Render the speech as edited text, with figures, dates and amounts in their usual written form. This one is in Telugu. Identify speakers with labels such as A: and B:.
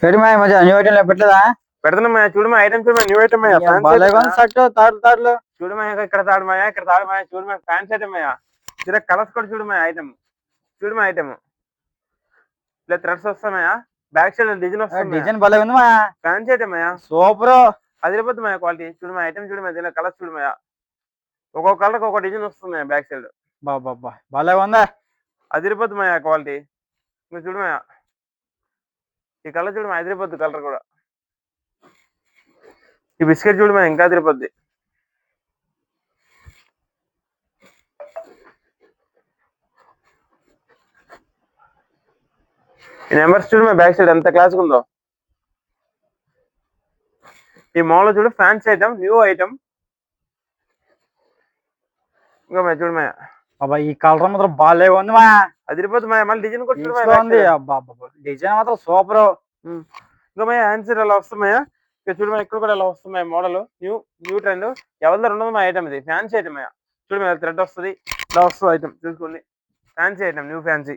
A: ఏడు మా మధ్య న్యూ ఐటమ్ పెట్టలేదా?
B: పెడుతున్నామయ్యా చూడమా ఐటమ్ చూడమా న్యూ ఐటమ్ అయ్యా చూడమా ఇక్కడ తాడుమాయా ఇక్కడ తాడుమాయా చూడమా ఫ్యాన్స్ ఐటమ్ అయ్యా చూడ కలర్స్ కూడా చూడమా ఐటమ్ చూడమా ఐటమ్ ఇలా థ్రెడ్స్ వస్తామయ్యా బ్యాక్ సైడ్ డిజైన్ వస్తుంది
A: డిజైన్ భలే ఉంది మా
B: ఫ్యాన్స్ ఐటమ్ అయ్యా
A: సూపర్
B: అదిరిపోతుందయ్యా క్వాలిటీ చూడమా ఐటమ్ చూడమా దీనిలో కలర్స్ చూడమయ్యా ఒక్కొక్క కలర్ ఒక్కొక్క డిజైన్ వస్తుందయ్యా బ్యాక్ సైడ్
A: బాబా భలే ఉందా
B: అదిరిపోతుందయ్యా క్వాలిటీ ఇంకా చూడమయ్యా ఈ కలర్ చూడమా అదిరిపోద్ది కలర్ కూడా ఈ బిస్కెట్ చూడమా ఇంకా అదిరిపోద్ది ఈ నెంబర్స్ చూడమా బ్యాక్ సైడ్ ఎంత క్లాస్ ఉందో ఈ మాల్ చూడు ఫ్యాన్స్ ఐటమ్ న్యూ ఐటమ్ ఇంకా చూడమా
A: బాబా ఈ కలర్ మాత్రం బాలే ఉంది మా
B: అదిరిపోతుంది మళ్ళీ డిజైన్ కూడా
A: చూడమా డిజైన్ మాత్రం సూపర్
B: ఇంకా ఆన్సర్ ఎలా వస్తున్నాయా ఇక్కడ చూడమా ఇక్కడ కూడా ఎలా వస్తున్నాయి మోడల్ న్యూ ట్రెండ్ ఎవరిదో రెండు మా ఐటమ్ ఇది ఫ్యాన్సీ ఐటమ్ అయ్యా చూడమా థ్రెడ్ వస్తుంది ఇలా వస్తుంది ఐటమ్ చూసుకోండి ఫ్యాన్సీ ఐటమ్ న్యూ ఫ్యాన్సీ